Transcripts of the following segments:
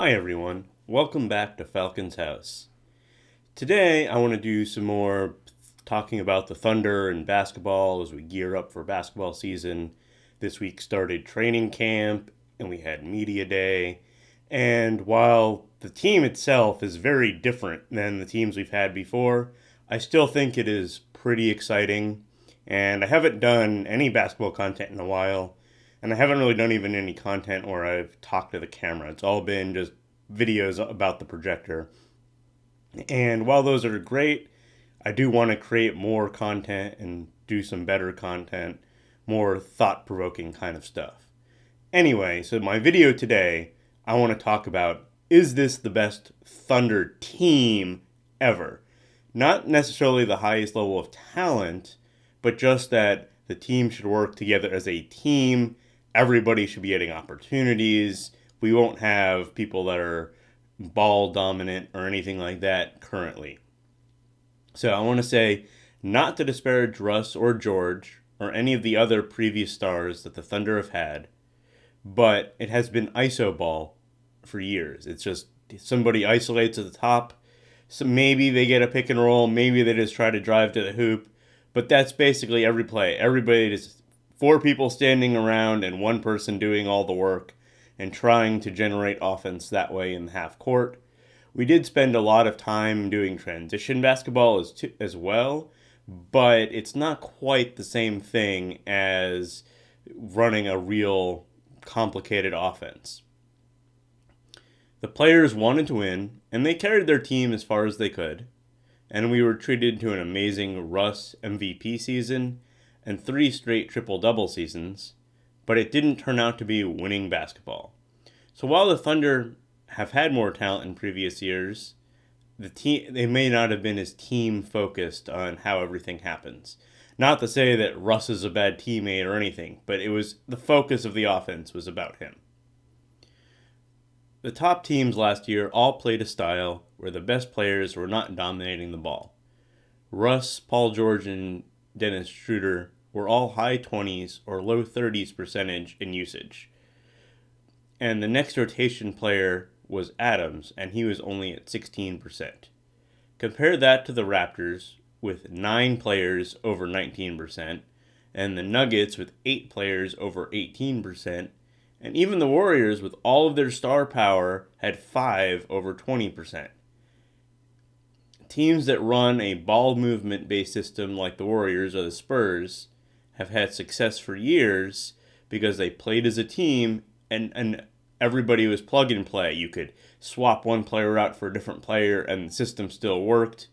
Hi everyone, welcome back to Falcon's House. Today I want to do some more talking about the Thunder and basketball as we gear up for basketball season. This week started training camp and we had media day. And while the team itself is very different than the teams we've had before, I still think it is pretty exciting. And I haven't done any basketball content in a while. And I haven't really done even any content where I've talked to the camera. It's all been just videos about the projector. And while those are great, I do want to create more content and do some better content, more thought-provoking kind of stuff. Anyway, so my video today, I want to talk about, is this the best Thunder team ever? Not necessarily the highest level of talent, but just that the team should work together as a team. Everybody should be getting opportunities. We won't have people that are ball dominant or anything like that currently. So I want to say, not to disparage Russ or George or any of the other previous stars that the Thunder have had, but it has been ISO ball for years. It's just somebody isolates at the top. So maybe they get a pick and roll. Maybe they just try to drive to the hoop. But that's basically every play. Everybody just four people standing around and one person doing all the work and trying to generate offense that way in the half court. We did spend a lot of time doing transition basketball as well, but it's not quite the same thing as running a real complicated offense. The players wanted to win, and they carried their team as far as they could, and we were treated to an amazing Russ MVP season and 3 straight triple-double seasons, but it didn't turn out to be winning basketball. So while the Thunder have had more talent in previous years, they may not have been as team-focused on how everything happens. Not to say that Russ is a bad teammate or anything, but it was the focus of the offense was about him. The top teams last year all played a style where the best players were not dominating the ball. Russ, Paul George, and Dennis Schroeder were all high 20s or low 30s percentage in usage. And the next rotation player was Adams, and he was only at 16%. Compare that to the Raptors with 9 players over 19%, and the Nuggets with 8 players over 18%, and even the Warriors with all of their star power had 5 over 20%. Teams that run a ball movement-based system like the Warriors or the Spurs have had success for years because they played as a team and everybody was plug and play. You could swap one player out for a different player and the system still worked,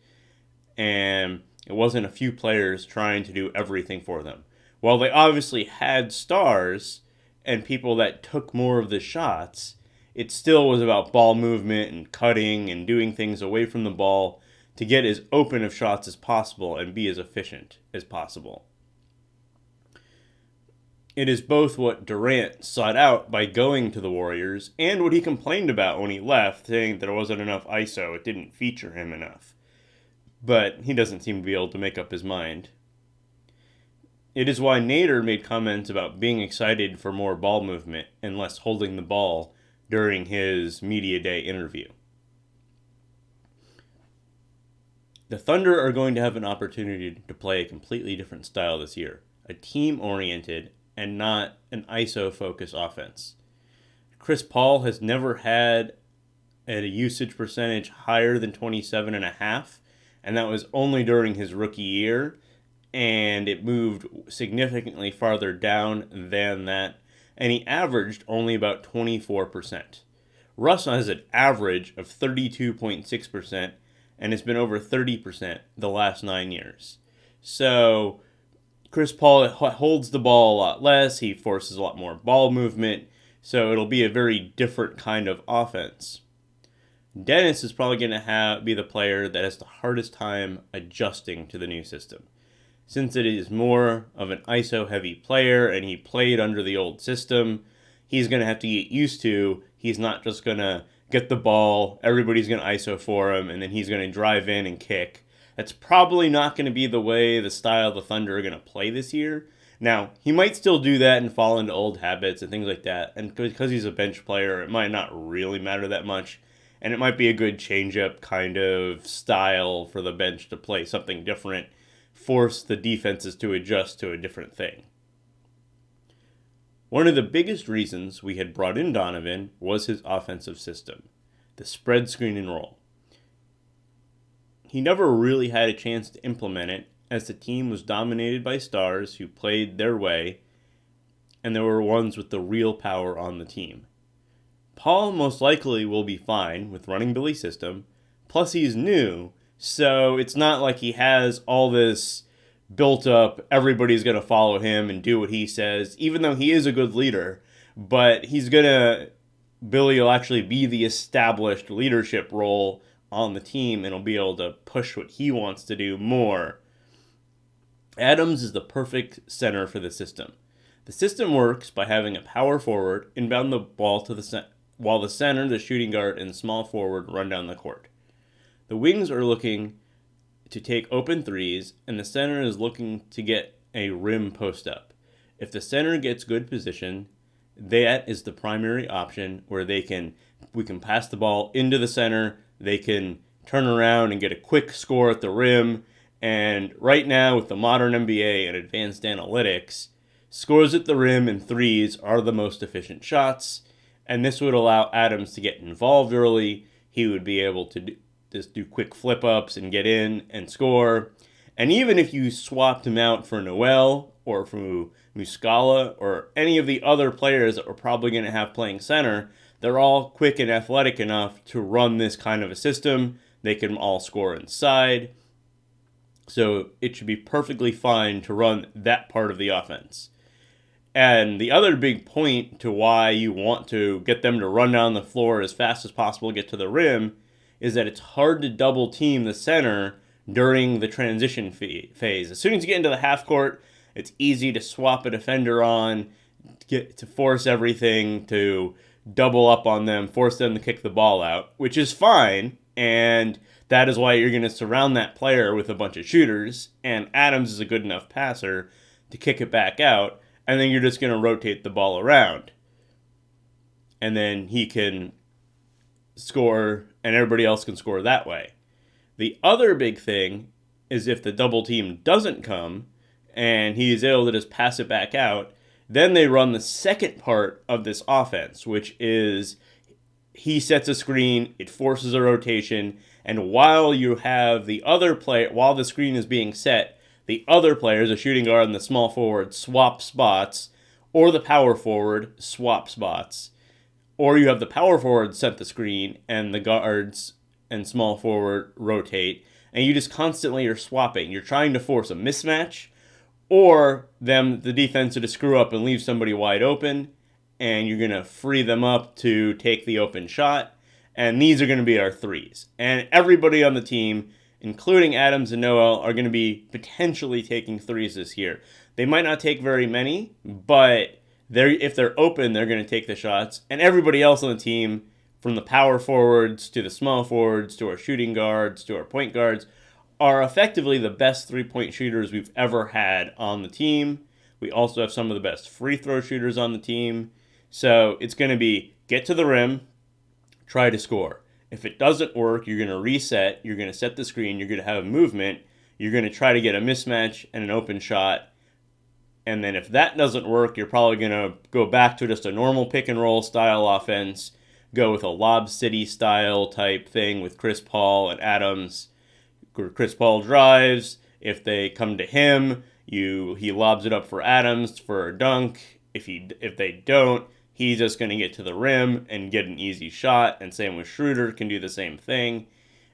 and it wasn't a few players trying to do everything for them. While they obviously had stars and people that took more of the shots, it still was about ball movement and cutting and doing things away from the ball to get as open of shots as possible and be as efficient as possible. It is both what Durant sought out by going to the Warriors and what he complained about when he left, saying there wasn't enough ISO, it didn't feature him enough. But he doesn't seem to be able to make up his mind. It is why Nader made comments about being excited for more ball movement and less holding the ball during his media day interview. The Thunder are going to have an opportunity to play a completely different style this year, a team-oriented and not an ISO-focused offense. Chris Paul has never had a usage percentage higher than 27.5%, and that was only during his rookie year, and it moved significantly farther down than that, and he averaged only about 24%. Russ has an average of 32.6%, and it's been over 30% the last 9 years. So Chris Paul holds the ball a lot less. He forces a lot more ball movement. So it'll be a very different kind of offense. Dennis is probably going to be the player that has the hardest time adjusting to the new system. Since it is more of an ISO-heavy player and he played under the old system, he's going to have to get used to. He's not just going to get the ball, everybody's going to ISO for him, and then he's going to drive in and kick. That's probably not going to be the way the style the Thunder are going to play this year. Now, he might still do that and fall into old habits and things like that. And because he's a bench player, it might not really matter that much. And it might be a good change-up kind of style for the bench to play something different, force the defenses to adjust to a different thing. One of the biggest reasons we had brought in Donovan was his offensive system, the spread screen and roll. He never really had a chance to implement it, as the team was dominated by stars who played their way, and there were ones with the real power on the team. Paul most likely will be fine with running Billy's system, plus he's new, so it's not like he has all this built up, everybody's going to follow him and do what he says, even though he is a good leader, but Billy will actually be the established leadership role on the team and will be able to push what he wants to do more. Adams is the perfect center for the system. The system works by having a power forward inbound the ball to the center, while the center, the shooting guard, and small forward run down the court. The wings are looking to take open threes, and the center is looking to get a rim post-up. If the center gets good position, that is the primary option where we can pass the ball into the center, they can turn around and get a quick score at the rim, and right now with the modern NBA and advanced analytics, scores at the rim and threes are the most efficient shots, and this would allow Adams to get involved early. He would be able to just do quick flip-ups and get in and score. And even if you swapped him out for Noel or for Muscala or any of the other players that we're probably going to have playing center, they're all quick and athletic enough to run this kind of a system. They can all score inside. So it should be perfectly fine to run that part of the offense. And the other big point to why you want to get them to run down the floor as fast as possible, get to the rim, is that it's hard to double team the center during the transition phase. As soon as you get into the half court, it's easy to swap a defender on, to force everything, to double up on them, force them to kick the ball out, which is fine, and that is why you're going to surround that player with a bunch of shooters, and Adams is a good enough passer to kick it back out, and then you're just going to rotate the ball around. And then he can score, and everybody else can score that way. The other big thing is if the double team doesn't come, and he's able to just pass it back out, then they run the second part of this offense, which is he sets a screen, it forces a rotation, and while you have the other player, while the screen is being set, the other players, the shooting guard and the small forward, swap spots, or the power forward swap spots. Or you have the power forward set the screen, and the guards and small forward rotate, and you just constantly are swapping. You're trying to force a mismatch, or the defense to screw up and leave somebody wide open, and you're going to free them up to take the open shot, and these are going to be our threes. And everybody on the team, including Adams and Noel, are going to be potentially taking threes this year. They might not take very many, but if they're open, they're going to take the shots. And everybody else on the team, from the power forwards to the small forwards to our shooting guards to our point guards, are effectively the best three-point shooters we've ever had on the team. We also have some of the best free throw shooters on the team. So it's going to be get to the rim, try to score. If it doesn't work, you're going to reset, you're going to set the screen, you're going to have a movement, you're going to try to get a mismatch and an open shot. And then if that doesn't work, you're probably going to go back to just a normal pick and roll style offense, go with a Lob City style type thing with Chris Paul and Adams. Chris Paul drives. If they come to him, he lobs it up for Adams for a dunk. If they don't, he's just going to get to the rim and get an easy shot. And same with Schroeder, can do the same thing.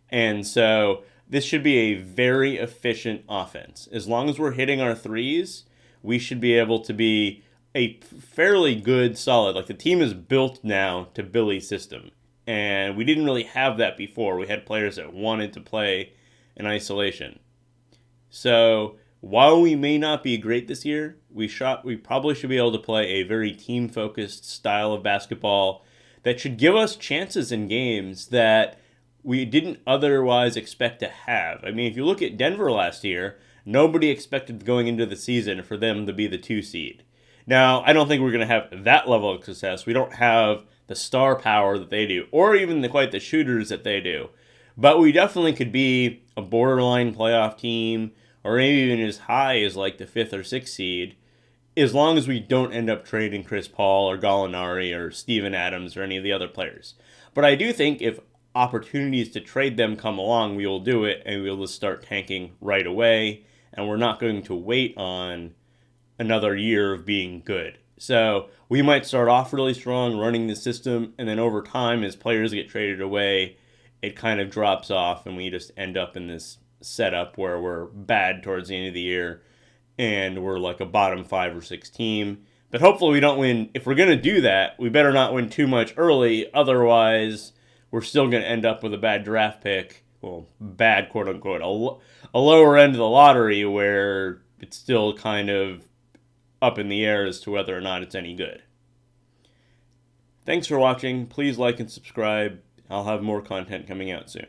And so this should be a very efficient offense. As long as we're hitting our threes, we should be able to be a fairly good, solid. Like the team is built now to Billy's system. And we didn't really have that before. We had players that wanted to play in isolation. So while we may not be great this year, we probably should be able to play a very team-focused style of basketball that should give us chances in games that we didn't otherwise expect to have. I mean, if you look at Denver last year, nobody expected going into the season for them to be the 2 seed. Now, I don't think we're going to have that level of success. We don't have the star power that they do, or even quite the shooters that they do. But we definitely could be a borderline playoff team, or maybe even as high as like the 5th or 6th seed, as long as we don't end up trading Chris Paul or Gallinari or Steven Adams or any of the other players. But I do think if opportunities to trade them come along, we will do it, and we will just start tanking right away, and we're not going to wait on another year of being good. So we might start off really strong running the system, and then over time, as players get traded away, it kind of drops off, and we just end up in this setup where we're bad towards the end of the year, and we're like a bottom 5 or 6 team. But hopefully we don't win. If we're going to do that, we better not win too much early. Otherwise, we're still going to end up with a bad draft pick. Well, bad, quote-unquote. A lower end of the lottery where it's still kind of up in the air as to whether or not it's any good. Thanks for watching. Please like and subscribe. I'll have more content coming out soon.